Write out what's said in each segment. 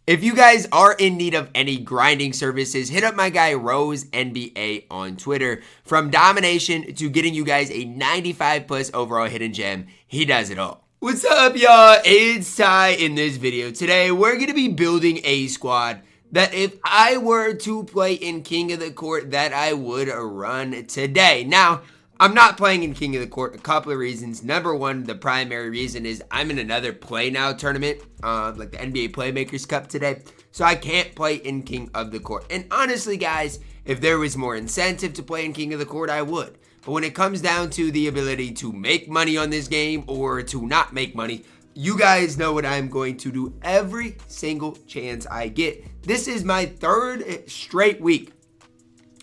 If you guys are in need of any grinding services, hit up my guy Rose NBA on Twitter. From domination to getting you guys a 95 plus overall hidden gem, he does it all. What's up, y'all? It's Ty. In this video today, we're going to be building a squad that if I were to play in King of the Court, that I would run today. Now, I'm not playing in King of the Court. A couple of reasons. Number one, the primary reason is I'm in another Play Now tournament, like the NBA Playmakers Cup today. So I can't play in King of the Court. And honestly, guys, if there was more incentive to play in King of the Court, I would. But when it comes down to the ability to make money on this game or to not make money, you guys know what I'm going to do every single chance I get. This is my third straight week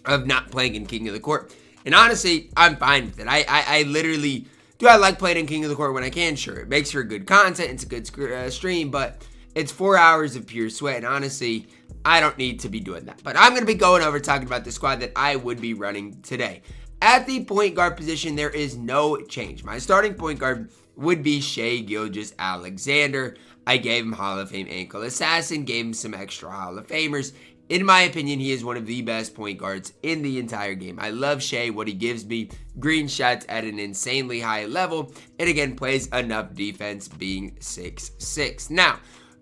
of not playing in King of the Court. And honestly, I'm fine with it. I literally, do I like playing in King of the Court when I can? Sure. It makes for good content. It's a good stream, but it's 4 hours of pure sweat. And honestly, I don't need to be doing that. But I'm going to be going over talking about the squad that I would be running today. At the point guard position, there is no change. My starting point guard would be Shai Gilgeous-Alexander. I gave him Hall of Fame ankle assassin, gave him some extra Hall of Famers. In my opinion, he is one of the best point guards in the entire game. I love Shai, what he gives me. Green shots at an insanely high level. And again, plays enough defense being 6'6". Now,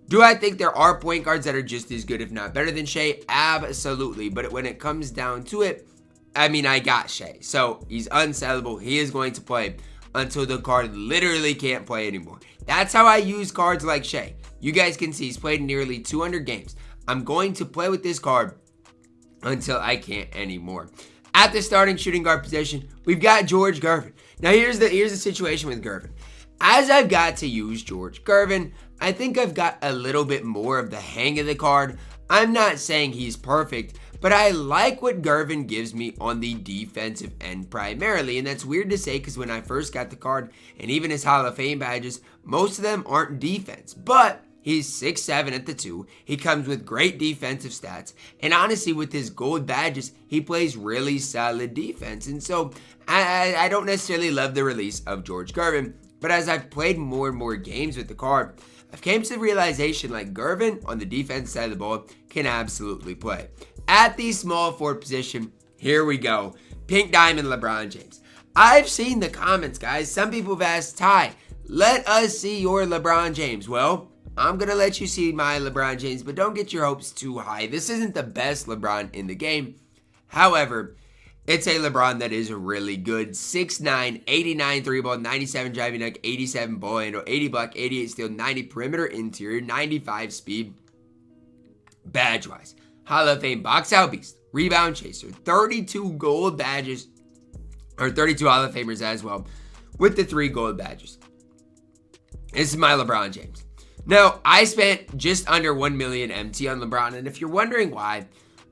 do I think there are point guards that are just as good, if not better than Shai? Absolutely. But when it comes down to it, I mean, I got Shai. So he's unsellable. He is going to play until the card literally can't play anymore. That's how I use cards like Shai. You guys can see he's played nearly 200 games. I'm going to play with this card until I can't anymore. At the starting shooting guard position, we've got George Gervin. Now here's the situation with Gervin. As I've got to use George Gervin, I think I've got a little bit more of the hang of the card. I'm not saying he's perfect, but I like what Gervin gives me on the defensive end primarily. And that's weird to say because when I first got the card, and even his Hall of Fame badges, most of them aren't defense. But he's 6'7" at the 2. He comes with great defensive stats. And honestly, with his gold badges, he plays really solid defense. And so I don't necessarily love the release of George Gervin. But as I've played more and more games with the card, I've came to the realization like Gervin on the defense side of the ball can absolutely play. At the small forward position, here we go. Pink Diamond LeBron James. I've seen the comments, guys. Some people have asked, Ty, let us see your LeBron James. Well, I'm going to let you see my LeBron James, but don't get your hopes too high. This isn't the best LeBron in the game. However, it's a LeBron that is really good. 6'9", 89 3-ball, 97 driving dunk, 87 ball handle, 80 block, 88 steal, 90 perimeter interior, 95 speed. Badge-wise, Hall of Fame box out beast, rebound chaser, 32 gold badges, or 32 Hall of Famers as well, with the 3 gold badges. This is my LeBron James. Now, I spent just under 1 million MT on LeBron, and if you're wondering why,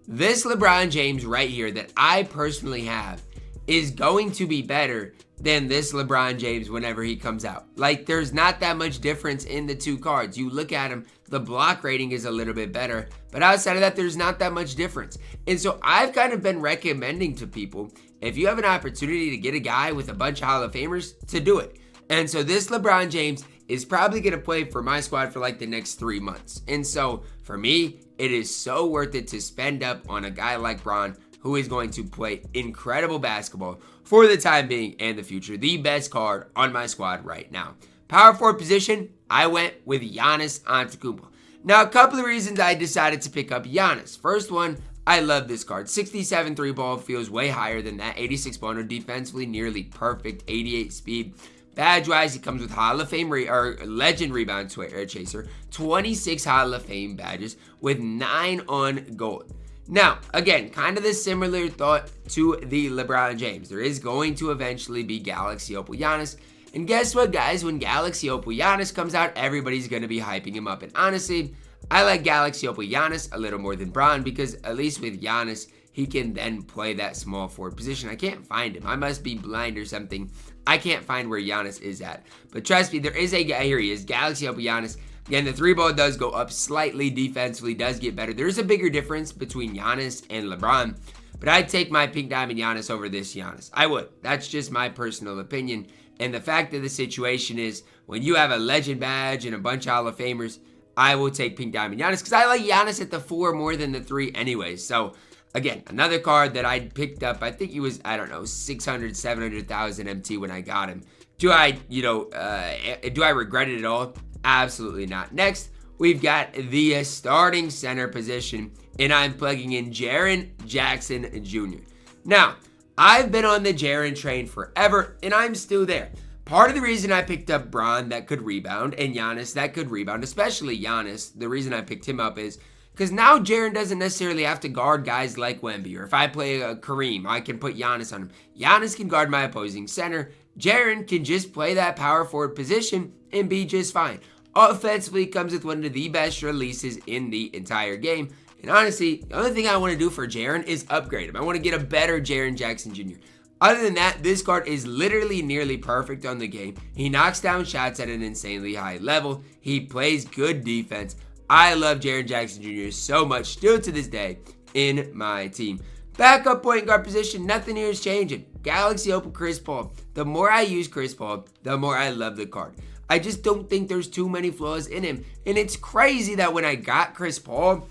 this LeBron James right here that I personally have is going to be better than this LeBron James whenever he comes out. Like, there's not that much difference in the two cards. You look at him, the block rating is a little bit better, but outside of that, there's not that much difference. And so I've kind of been recommending to people, if you have an opportunity to get a guy with a bunch of Hall of Famers, to do it. And so this LeBron James is probably going to play for my squad for like the next 3 months. And so for me, it is so worth it to spend up on a guy like Bron, who is going to play incredible basketball for the time being and the future. The best card on my squad right now. Power forward position, I went with Giannis Antetokounmpo. Now, a couple of reasons I decided to pick up Giannis. First one, I love this card. 67 3-ball feels way higher than that. 86 ball, defensively nearly perfect. 88 speed. Badge-wise, he comes with Hall of Fame or Legend Rebound Chaser, 26 Hall of Fame badges with 9 on gold. Now, again, kind of the similar thought to the LeBron James. There is going to eventually be Galaxy Opal Giannis. And guess what, guys? When Galaxy Opal Giannis comes out, everybody's going to be hyping him up. And honestly, I like Galaxy Opal Giannis a little more than Bron because at least with Giannis, he can then play that small forward position. I can't find him. I must be blind or something. I can't find where Giannis is at. But trust me, there is a guy. Here he is, Galaxy Opal Giannis. Again, the 3-ball does go up slightly defensively, does get better. There's a bigger difference between Giannis and LeBron. But I'd take my Pink Diamond Giannis over this Giannis. I would. That's just my personal opinion. And the fact of the situation is, when you have a legend badge and a bunch of Hall of Famers, I will take Pink Diamond Giannis because I like Giannis at the 4 more than the 3 anyways. So, again, another card that I picked up. I think he was, I don't know, 600, 700,000 MT when I got him. Do I, do I regret it at all? Absolutely not. Next, we've got the starting center position, and I'm plugging in Jaren Jackson Jr. Now, I've been on the Jaren train forever, and I'm still there. Part of the reason I picked up Bron that could rebound and Giannis that could rebound, especially Giannis, the reason I picked him up is because now Jaren doesn't necessarily have to guard guys like Wemby, or if I play a Kareem, I can put Giannis on him. Giannis can guard my opposing center. Jaren can just play that power forward position and be just fine. Offensively, comes with one of the best releases in the entire game. And honestly, the only thing I want to do for Jaren is upgrade him. I want to get a better Jaren Jackson Jr. Other than that, this card is literally nearly perfect on the game. He knocks down shots at an insanely high level. He plays good defense. I love Jaren Jackson Jr. so much, still to this day, in my team. Backup point guard position, nothing here is changing. Galaxy Open Chris Paul. The more I use Chris Paul, the more I love the card. I just don't think there's too many flaws in him. And it's crazy that when I got Chris Paul,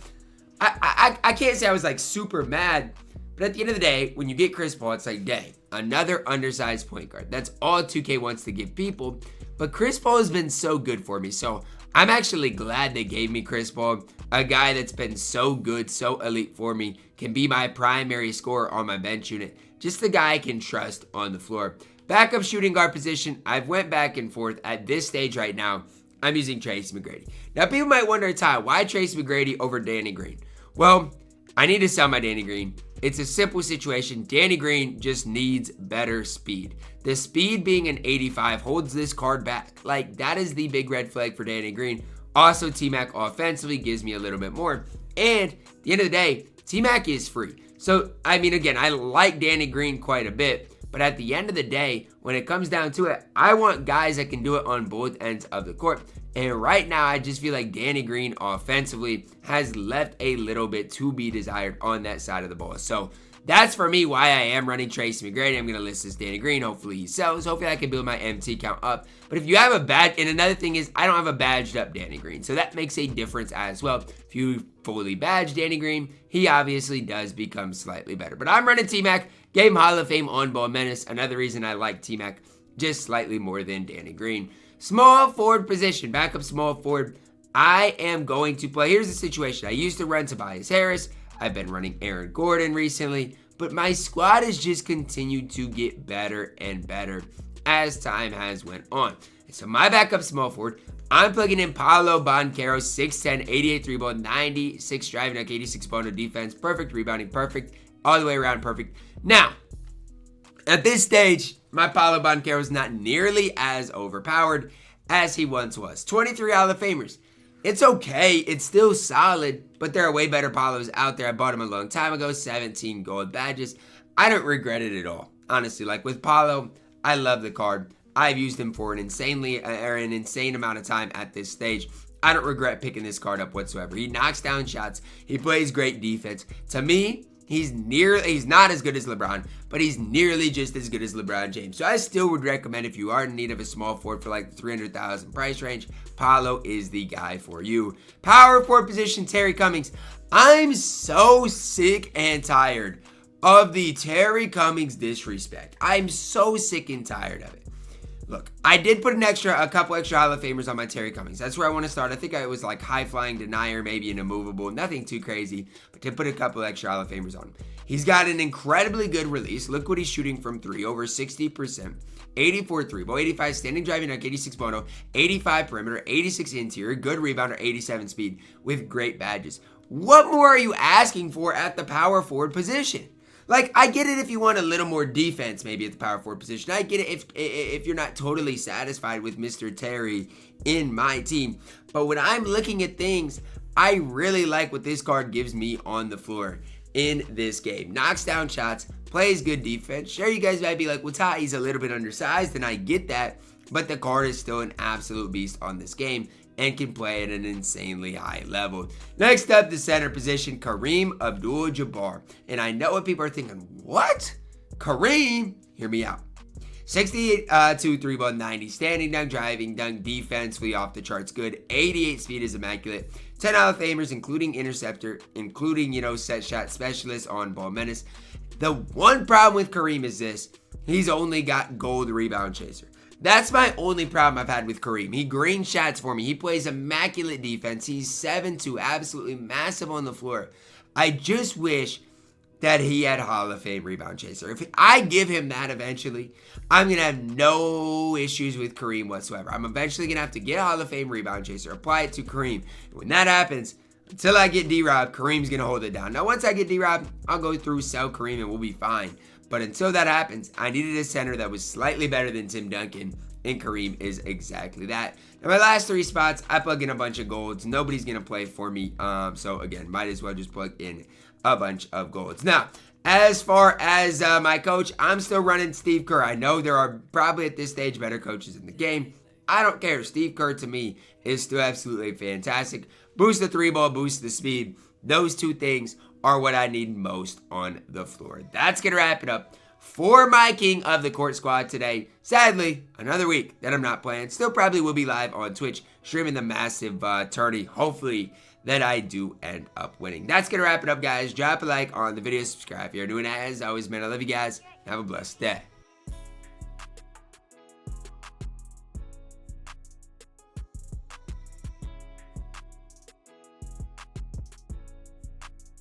I can't say I was like super mad, but at the end of the day, when you get Chris Paul, it's like, dang, another undersized point guard. That's all 2K wants to give people. But Chris Paul has been so good for me. So I'm actually glad they gave me Chris Paul, a guy that's been so good, so elite for me, can be my primary scorer on my bench unit. Just the guy I can trust on the floor. Backup shooting guard position, I've went back and forth. At this stage right now, I'm using Tracy McGrady. Now, people might wonder, Ty, why Tracy McGrady over Danny Green? Well, I need to sell my Danny Green. It's a simple situation. Danny Green just needs better speed. The speed being an 85 holds this card back. Like, that is the big red flag for Danny Green. Also, T-Mac offensively gives me a little bit more. And at the end of the day, T-Mac is free. So, I mean, again, I like Danny Green quite a bit. But at the end of the day, when it comes down to it, I want guys that can do it on both ends of the court. And right now, I just feel like Danny Green offensively has left a little bit to be desired on that side of the ball. So that's for me why I am running Tracy McGrady. I'm going to list this Danny Green. Hopefully he sells. Hopefully I can build my MT count up. But if you have a badge, and another thing is I don't have a badged up Danny Green. So that makes a difference as well. If you fully badge Danny Green, he obviously does become slightly better. But I'm running T-Mac. Game Hall of Fame on-ball menace. Another reason I like T-Mac just slightly more than Danny Green. Small forward position, backup small forward. I am going to play. Here's the situation. I used to run Tobias Harris. I've been running Aaron Gordon recently. But my squad has just continued to get better and better as time has went on. And so my backup small forward, I'm plugging in Paolo Banchero, 6'10", 88 3 ball, 96 driving, 86 ball, no defense, perfect rebounding, perfect, all the way around perfect. Now, at this stage, my Paolo Banchero is not nearly as overpowered as he once was. 23 Hall of Famers. It's okay. It's still solid, but there are way better Paulos out there. I bought him a long time ago. 17 gold badges. I don't regret it at all. Honestly, like with Paolo, I love the card. I've used him for an insane amount of time at this stage. I don't regret picking this card up whatsoever. He knocks down shots. He plays great defense. To me, he's not as good as LeBron, but he's nearly just as good as LeBron James. So I still would recommend, if you are in need of a small forward for like the 300,000 price range, Paolo is the guy for you. Power forward position, Terry Cummings. I'm so sick and tired of the Terry Cummings disrespect. I'm so sick and tired of it. Look, I did put a couple extra Hall of Famers on my Terry Cummings. That's where I want to start. I think I was like high-flying denier, maybe an immovable, nothing too crazy, but to put a couple extra Hall of Famers on him. He's got an incredibly good release. Look what he's shooting from three, over 60%, 84 3-ball, 85 standing driving dunk, 86 mono, 85 perimeter, 86 interior, good rebounder, 87 speed with great badges. What more are you asking for at the power forward position? Like, I get it if you want a little more defense maybe at the power forward position. I get it if you're not totally satisfied with Mr. Terry in my team. But when I'm looking at things, I really like what this card gives me on the floor in this game. Knocks down shots, plays good defense. Sure, you guys might be like, well, Ty, he's a little bit undersized, and I get that. But the card is still an absolute beast on this game and can play at an insanely high level. Next up, the center position, Kareem Abdul-Jabbar. And I know what people are thinking. What? Kareem? Hear me out. 62 3-ball, 90 standing dunk, driving dunk, defensively off the charts good. 88 speed is immaculate. 10 Hall of Famers, including interceptor, including, set shot specialist, on ball menace. The one problem with Kareem is this: he's only got gold rebound chaser. That's my only problem I've had with Kareem. He green shots for me. He plays immaculate defense. He's 7'2", absolutely massive on the floor. I just wish that he had Hall of Fame rebound chaser. If I give him that eventually, I'm going to have no issues with Kareem whatsoever. I'm eventually going to have to get Hall of Fame rebound chaser, apply it to Kareem. And when that happens, until I get D-Rob, Kareem's going to hold it down. Now, once I get D-Rob, I'll go through, sell Kareem, and we'll be fine. But until that happens, I needed a center that was slightly better than Tim Duncan, and Kareem is exactly that. Now, my last 3 spots, I plug in a bunch of golds. Nobody's going to play for me. So, again, might as well just plug in a bunch of golds. Now, as far as my coach, I'm still running Steve Kerr. I know there are probably at this stage better coaches in the game. I don't care. Steve Kerr, to me, is still absolutely fantastic. Boost the 3-ball, boost the speed. Those 2 things are what I need most on the floor. That's going to wrap it up for my King of the Court squad today. Sadly, another week that I'm not playing. Still probably will be live on Twitch, streaming the massive tourney. Hopefully that I do end up winning. That's going to wrap it up, guys. Drop a like on the video, subscribe if you're doing that. As always, man, I love you guys. Have a blessed day.